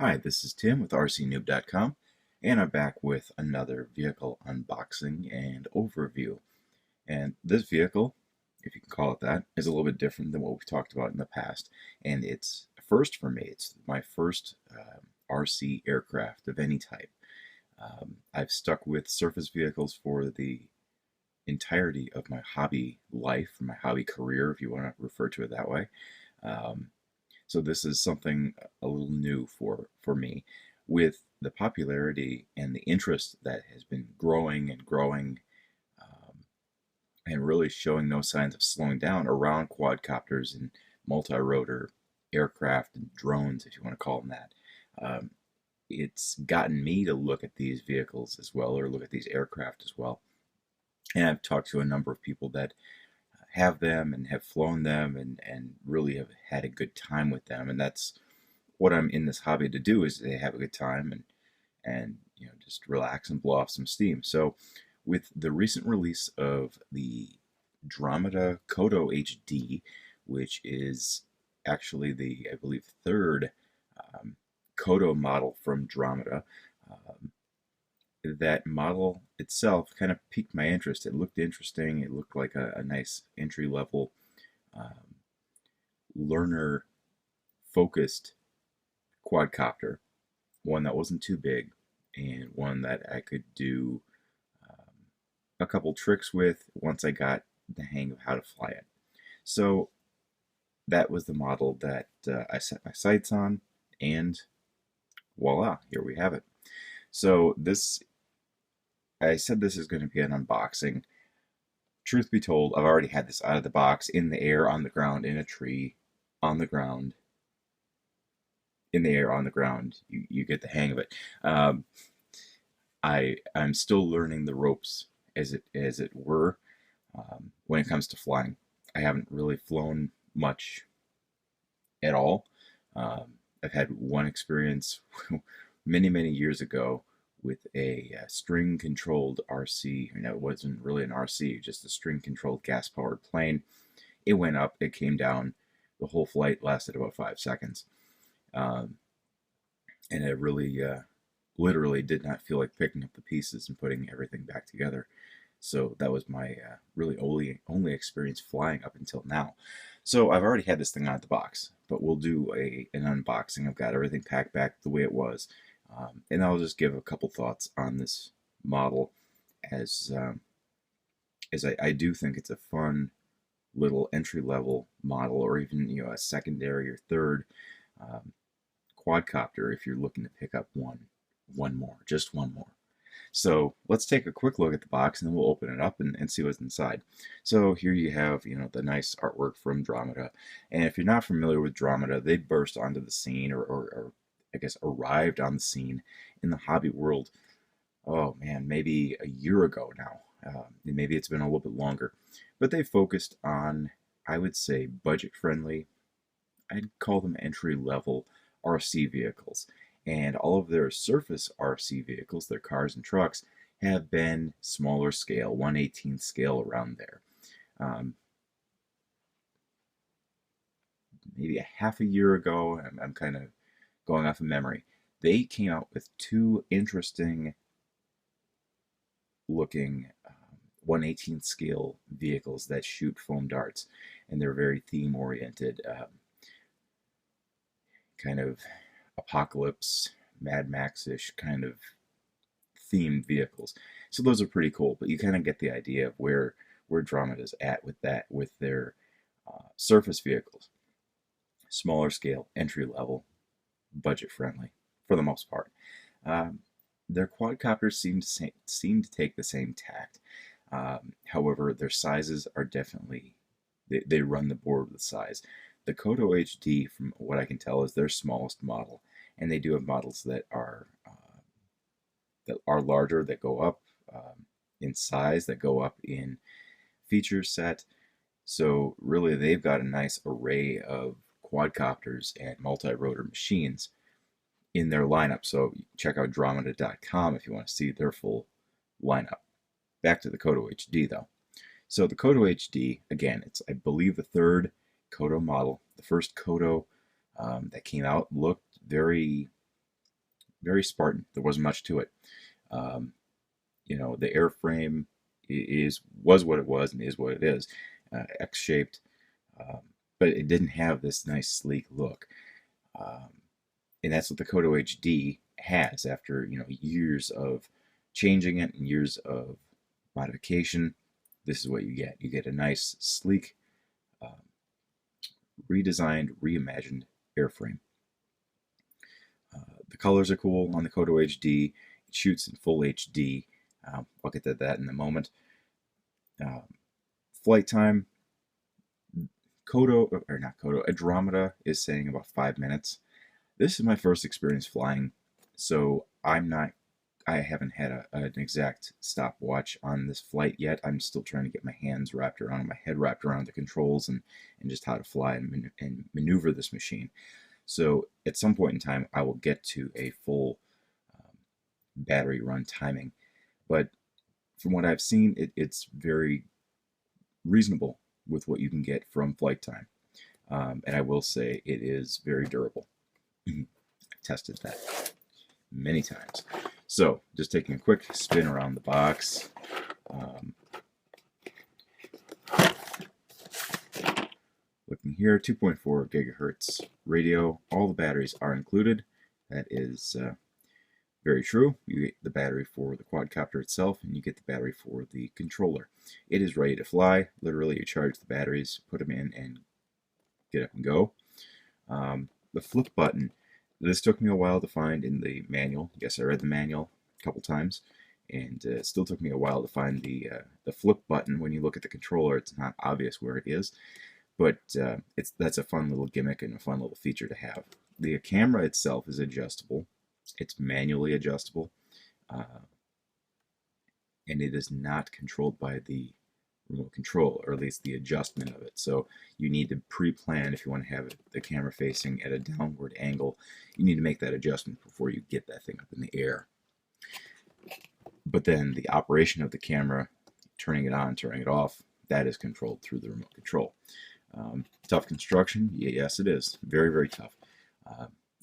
Hi, this is Tim with rcnoob.com, and I'm back with another vehicle unboxing and overview. And this vehicle, if you can call it that, is a little bit different than what we've talked about in the past, and it's a first for me. It's my first RC aircraft of any type. I've stuck with surface vehicles for the entirety of my hobby life, my hobby career, if you want to refer to it that way. Um, so this is something a little new for me. With the popularity and the interest that has been growing and growing, and really showing no signs of slowing down around quadcopters and multi-rotor aircraft and drones, if you want to call them that. Um, it's gotten me to look at these vehicles as well, or look at these aircraft as well. And I've talked to a number of people that have them and have flown them and really have had a good time with them. And that's what I'm in this hobby to do, is to have a good time and just relax and blow off some steam. So with the recent release of the Dromida KODO HD, which is actually the, I believe, third KODO model from Dromida, um, that model itself kind of piqued my interest. It looked interesting. It looked like a nice entry level um, learner focused quadcopter, one that wasn't too big, and one that I could do a couple tricks with once I got the hang of how to fly it. So that was the model that I set my sights on, and voila, here we have it. So I said this is going to be an unboxing. Truth be told, I've already had this out of the box, in the air, on the ground, in a tree, on the ground, in the air, on the ground. You get the hang of it. Um, I'm still learning the ropes, as it were, when it comes to flying. I haven't really flown much at all. I've had one experience many years ago with a string controlled RC. It wasn't really an RC, just a string controlled gas powered plane. It went up, it came down. The whole flight lasted about 5 seconds. Um, and it really, literally did not feel like picking up the pieces and putting everything back together. So that was my really only experience flying up until now. So I've already had this thing out of the box, but we'll do an unboxing. I've got everything packed back the way it was, and I'll just give a couple thoughts on this model, as I do think it's a fun little entry level model, or even a secondary or third um, quadcopter if you're looking to pick up one more, just one more. So let's take a quick look at the box, and then we'll open it up and see what's inside. So here you have, the nice artwork from Dromida. And if you're not familiar with Dromida, they burst onto the scene, or I guess arrived on the scene in the hobby world. Oh man, maybe a year ago now. Maybe it's been a little bit longer. But they focused on, I would say, budget friendly, I'd call them entry level RC vehicles. And all of their surface RC vehicles, their cars and trucks, have been smaller scale, 1/18th scale, around there. Um, Maybe a half a year ago, I'm kind of going off of memory, they came out with two interesting looking 1/18th scale vehicles that shoot foam darts. And they're very theme oriented. Kind of apocalypse, Mad Max-ish kind of themed vehicles. So those are pretty cool, but you kind of get the idea of where Dromeda is at with that, with their surface vehicles. Smaller scale, entry level, budget friendly for the most part. Um, their quadcopters seem to take the same tact. However, their sizes are definitely, they run the board with size. The KODO HD, from what I can tell, is their smallest model, and they do have models that are larger, that go up in size, that go up in feature set. So really, they've got a nice array of quadcopters and multi-rotor machines in their lineup. So check out Dromida.com if you want to see their full lineup. Back to the KODO HD though. So the KODO HD, again, it's, I believe, the third KODO model. The first KODO that came out looked very very Spartan. There wasn't much to it. You know, the airframe was what it was and is what it is, X-shaped, um, but it didn't have this nice sleek look. Um, and that's what the KODO HD has after, you know, years of changing it and years of modification. This is what you get. You get a nice, sleek, um, redesigned, reimagined airframe. The colors are cool on the KODO HD. It shoots in full HD. I'll get to that in a moment. Um, Flight time, KODO, or not KODO, Dromida is saying about 5 minutes. This is my first experience flying, so I haven't had an exact stopwatch on this flight yet. I'm still trying to get my hands wrapped around, my head wrapped around the controls and just how to fly and maneuver this machine. So at some point in time, I will get to a full battery run timing. But from what I've seen, it's very reasonable with what you can get from flight time. And I will say it is very durable. I've tested that many times. So just taking a quick spin around the box. Looking here, 2.4 gigahertz radio. All the batteries are included. That is very true. You get the battery for the quadcopter itself, and you get the battery for the controller. It is ready to fly. Literally, you charge the batteries, put them in, and get up and go. The flip button. This took me a while to find in the manual. Yes, I read the manual a couple times, and it still took me a while to find the flip button. When you look at the controller, it's not obvious where it is, but that's a fun little gimmick and a fun little feature to have. The camera itself is adjustable. It's manually adjustable, and it is not controlled by the remote control, or at least the adjustment of it. So you need to pre-plan if you want to have the camera facing at a downward angle. You need to make that adjustment before you get that thing up in the air. But then the operation of the camera, turning it on, turning it off, that is controlled through the remote control. Tough construction? Yes, it is. Very, very tough.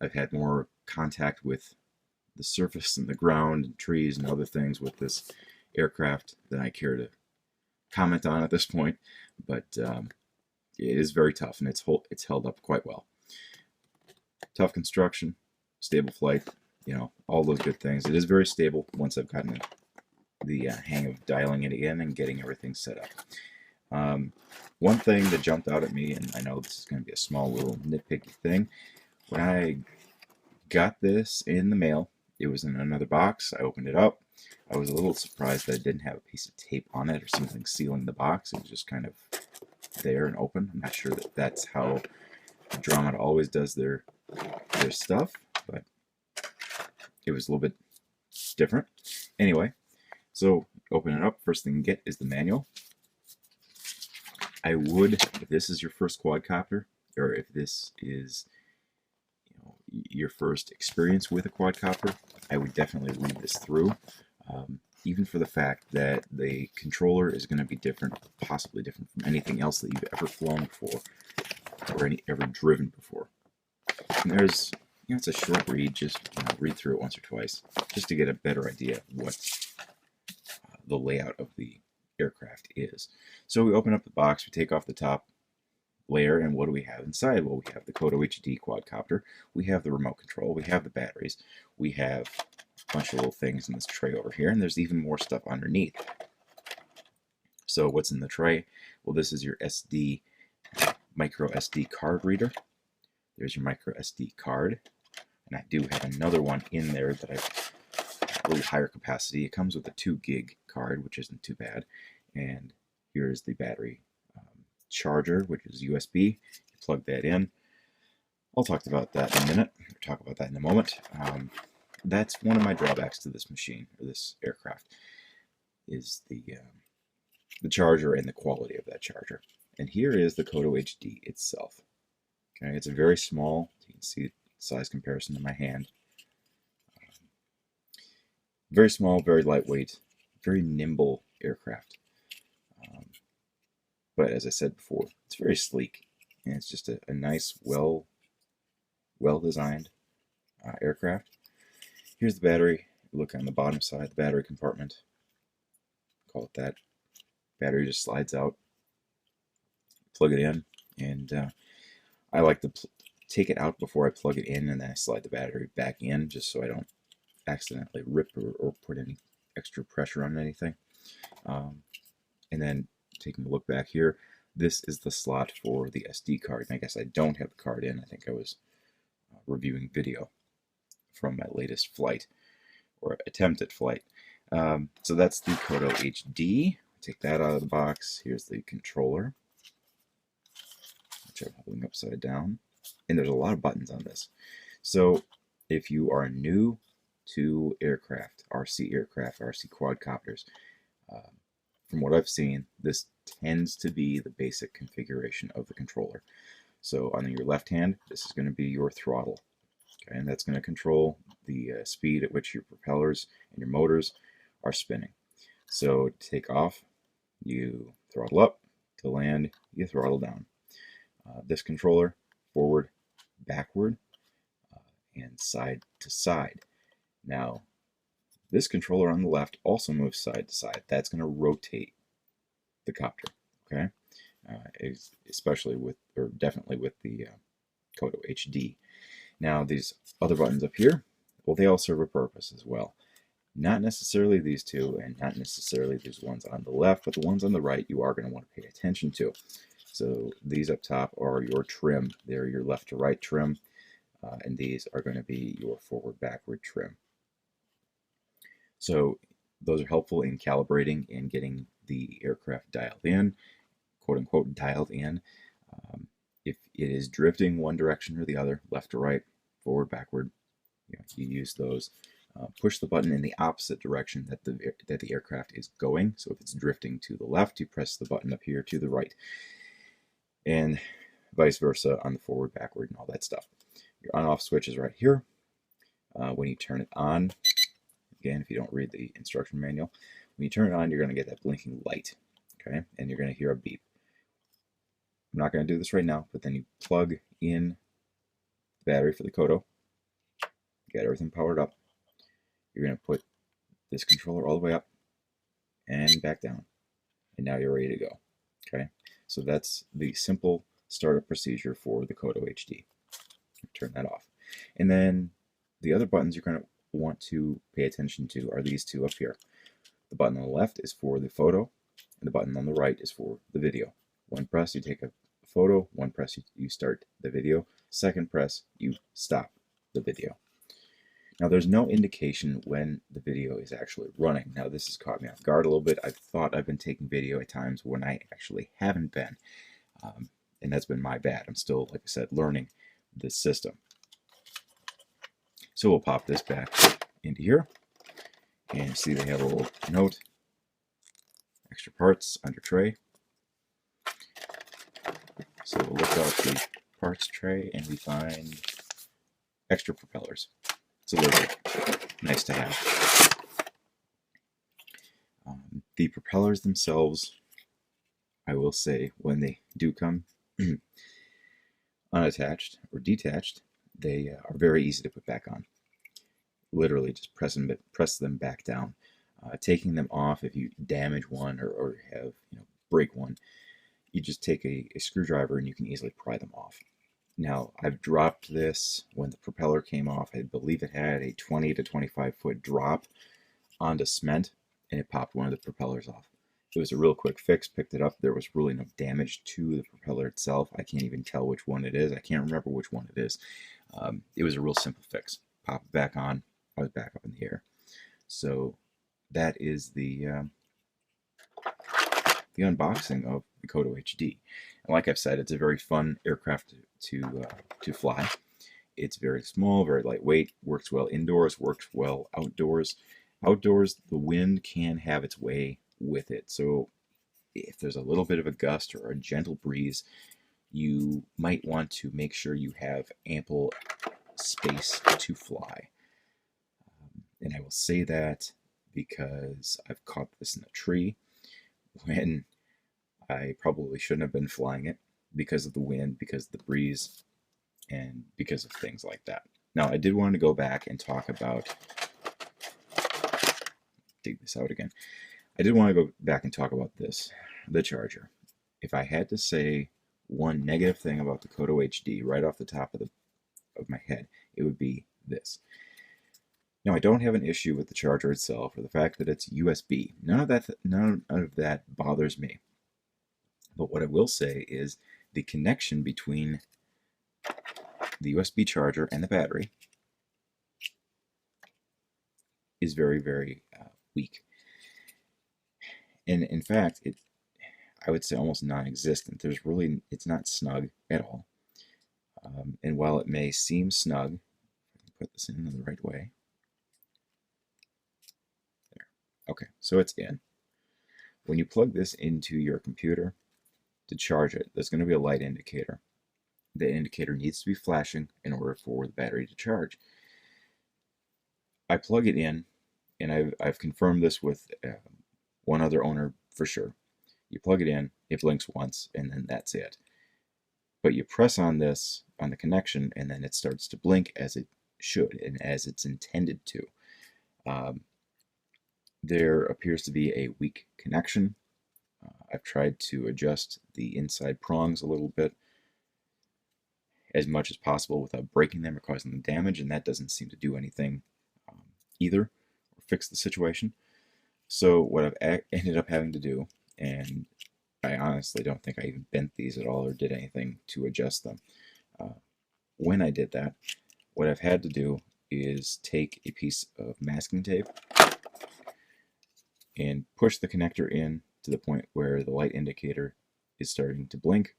I've had more contact with the surface and the ground and trees and other things with this aircraft than I care to comment on at this point, but it is very tough, and it's held up quite well. Tough construction, stable flight, you know, all those good things. It is very stable once I've gotten the hang of dialing it in and getting everything set up. One thing that jumped out at me, and I know this is going to be a small little nitpicky thing, when I got this in the mail, it was in another box. I opened it up. I was a little surprised that it didn't have a piece of tape on it or something sealing the box. It was just kind of there and open. I'm not sure that that's how Dromida always does their stuff, but it was a little bit different. Anyway, so open it up. First thing you get is the manual. I would, if this is your first quadcopter, or if this is your first experience with a quadcopter, I would definitely read this through, even for the fact that the controller is going to be different, possibly different from anything else that you've ever flown before or ever driven before. And there's, you know, it's a short read, just read through it once or twice just to get a better idea of what the layout of the aircraft is. So we open up the box, we take off the top layer, and what do we have inside? Well, we have the KODO HD quadcopter, we have the remote control, we have the batteries, we have a bunch of little things in this tray over here, and there's even more stuff underneath. So what's in the tray? Well, this is your micro SD card reader. There's your micro SD card, and I do have another one in there that I've a little higher capacity. It comes with a 2 gig card, which isn't too bad, and here's the battery charger, which is USB. You plug that in. I'll talk about that in a minute, or talk about that in a moment. That's one of my drawbacks to this machine, or this aircraft, is the charger and the quality of that charger. And here is the KODO HD itself. Okay, it's a very small, you can see the size comparison to my hand. Very small, very lightweight, very nimble aircraft. But as I said before, it's very sleek, and it's just a nice, well-designed aircraft. Here's the battery. Look on the bottom side, the battery compartment. Call it that. Battery just slides out. Plug it in, and I like to take it out before I plug it in, and then I slide the battery back in, just so I don't accidentally rip or put any extra pressure on anything. And then taking a look back here, this is the slot for the SD card. And I guess I don't have the card in. I think I was reviewing video from my latest flight, or attempt at flight. So that's the KODO HD. Take that out of the box. Here's the controller, which I'm holding upside down. And there's a lot of buttons on this. So if you are new to aircraft, RC quadcopters, from what I've seen, this tends to be the basic configuration of the controller. So on your left hand, this is going to be your throttle. Okay, and that's going to control the speed at which your propellers and your motors are spinning. So to take off, you throttle up. To land, you throttle down. This controller, forward, backward, and side to side. Now, this controller on the left also moves side to side. That's going to rotate the copter, okay? Especially with, or definitely with the KODO HD. Now, these other buttons up here, well, they all serve a purpose as well. Not necessarily these two, and not necessarily these ones on the left, but the ones on the right you are going to want to pay attention to. So these up top are your trim. They're your left to right trim, and these are going to be your forward-backward trim. So those are helpful in calibrating and getting the aircraft dialed in, quote unquote dialed in. If it is drifting one direction or the other, left to right, forward, backward, you use those. Push the button in the opposite direction that the aircraft is going. So if it's drifting to the left, you press the button up here to the right, and vice versa on the forward, backward, and all that stuff. Your on-off switch is right here. When you turn it on, again, if you don't read the instruction manual, when you turn it on, you're going to get that blinking light, okay? And you're going to hear a beep. I'm not going to do this right now, but then you plug in the battery for the KODO, get everything powered up. You're going to put this controller all the way up and back down, and now you're ready to go, okay? So that's the simple startup procedure for the KODO HD. Turn that off. And then the other buttons you're going to want to pay attention to are these two up here. The button on the left is for the photo, and the button on the right is for the video. One press, you take a photo. One press, you start the video. Second press, you stop the video. Now, there's no indication when the video is actually running. Now, this has caught me off guard a little bit. I thought I've been taking video at times when I actually haven't been, and that's been my bad. I'm still, like I said, learning this system. So we'll pop this back into here, and see they have a little note, extra parts under tray. So we'll look out the parts tray, and we find extra propellers. It's a little bit nice to have. The propellers themselves, I will say, when they do come unattached or detached, they are very easy to put back on. Literally just press them back down. Taking them off, if you damage one or have break one, you just take a screwdriver and you can easily pry them off. Now, I've dropped this when the propeller came off. I believe it had a 20 to 25 foot drop onto cement, and it popped one of the propellers off. It was a real quick fix, picked it up. There was really no damage to the propeller itself. I can't even tell which one it is. I can't remember which one it is. It was a real simple fix. Pop it back on. I was back up in the air. So that is the unboxing of the KODO HD. And like I've said, it's a very fun aircraft to fly. It's very small, very lightweight, works well indoors, works well outdoors. Outdoors, the wind can have its way with it. So if there's a little bit of a gust or a gentle breeze, you might want to make sure you have ample space to fly. And I will say that because I've caught this in a tree when I probably shouldn't have been flying it because of the wind, because of the breeze, and because of things like that. Now, I did want to go back and talk about dig this out again. I did want to go back and talk about this, the charger. If I had to say one negative thing about the KODO HD right off the top of my head, it would be this. Now, I don't have an issue with the charger itself or the fact that it's USB. None of that bothers me. But what I will say is the connection between the USB charger and the battery is very, very weak. And in fact, I would say almost non-existent. It's not snug at all. And while it may seem snug, I can put this in the right way. There. Okay, so it's in. When you plug this into your computer to charge it, there's going to be a light indicator. The indicator needs to be flashing in order for the battery to charge. I plug it in, and I've confirmed this with one other owner for sure. You plug it in, it blinks once, and then that's it. But you press on this, on the connection, and then it starts to blink as it should and as it's intended to. There appears to be a weak connection. I've tried to adjust the inside prongs a little bit as much as possible without breaking them or causing them damage, and that doesn't seem to do anything either or fix the situation. So what I've ended up having to do, and I honestly don't think I even bent these at all or did anything to adjust them. When I did that, what I've had to do is take a piece of masking tape and push the connector in to the point where the light indicator is starting to blink,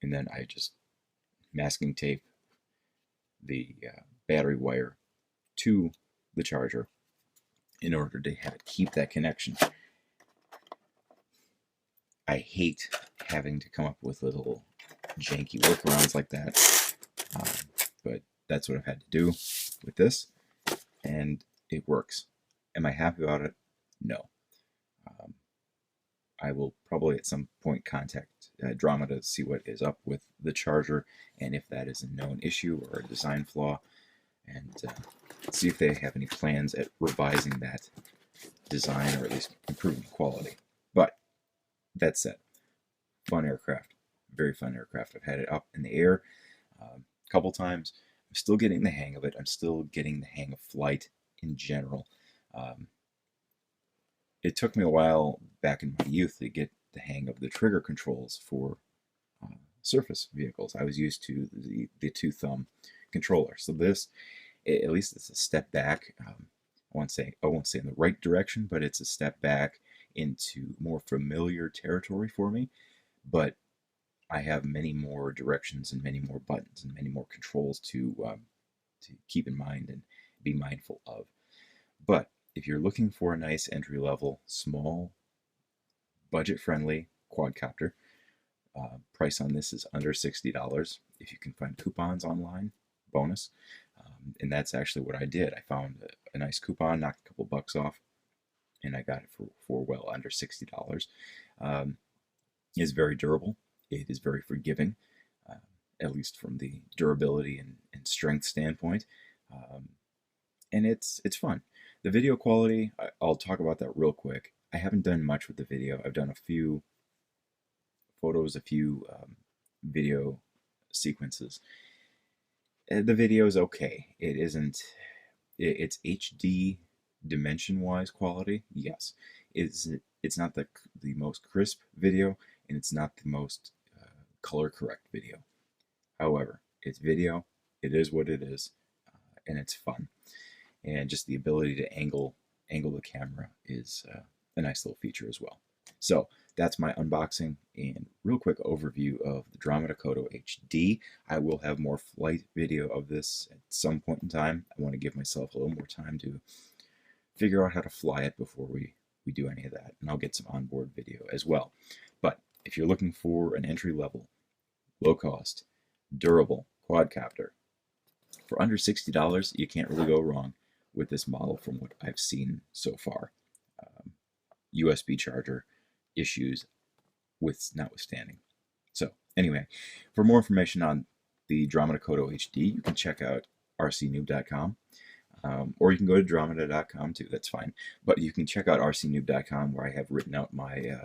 and then I just masking tape the battery wire to the charger in order to have it keep that connection. I hate having to come up with little janky workarounds like that, but that's what I've had to do with this, and it works. Am I happy about it? No. I will probably at some point contact Dromida to see what is up with the charger and if that is a known issue or a design flaw, and see if they have any plans at revising that design or at least improving quality. But that said, fun aircraft, very fun aircraft. I've had it up in the air a couple times. I'm still getting the hang of it. I'm still getting the hang of flight in general. It took me a while back in my youth to get the hang of the trigger controls for surface vehicles. I was used to the two-thumb controller. So this, at least it's a step back. I won't say in the right direction, but it's a step back into more familiar territory for me. But I have many more directions and many more buttons and many more controls to keep in mind and be mindful of. But if you're looking for a nice entry-level, small, budget-friendly quadcopter, price on this is under $60. If you can find coupons online, bonus. And that's actually what I did. I found a nice coupon, knocked a couple bucks off, and I got it for well under $60. It's very durable. It is very forgiving, at least from the durability and strength standpoint. And it's fun. The video quality, I'll talk about that real quick. I haven't done much with the video. I've done a few photos, a few video sequences. The video is okay. It isn't, it's HD dimension-wise quality, yes. It's not the most crisp video, and it's not the most color correct video. However, it's video, it is what it is, and it's fun. And just the ability to angle the camera is a nice little feature as well. So that's my unboxing and real quick overview of the Dromida KODO HD. I will have more flight video of this at some point in time. I want to give myself a little more time to figure out how to fly it before we do any of that. And I'll get some onboard video as well. But if you're looking for an entry-level, low-cost, durable quadcopter for under $60, you can't really go wrong with this model from what I've seen so far. USB charger issues notwithstanding. So anyway, for more information on the Dromida KODO HD, you can check out rcnoob.com. Or you can go to Dromida.com too. That's fine. But you can check out rcnoob.com, where I have written out my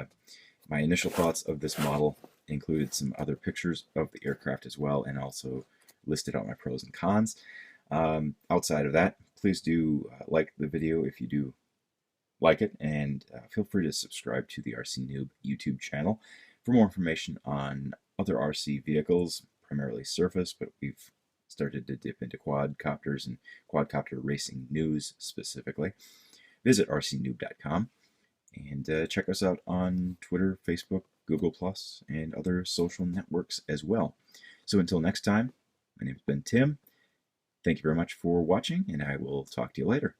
initial thoughts of this model, included some other pictures of the aircraft as well, and also listed out my pros and cons. Outside of that, please do like the video if you do like it, and feel free to subscribe to the RC Noob YouTube channel for more information on other RC vehicles, primarily surface, but we've started to dip into quadcopters and quadcopter racing news specifically. Visit rcnoob.com and check us out on Twitter, Facebook, Google+, and other social networks as well. So until next time, my name's been Tim. Thank you very much for watching, and I will talk to you later.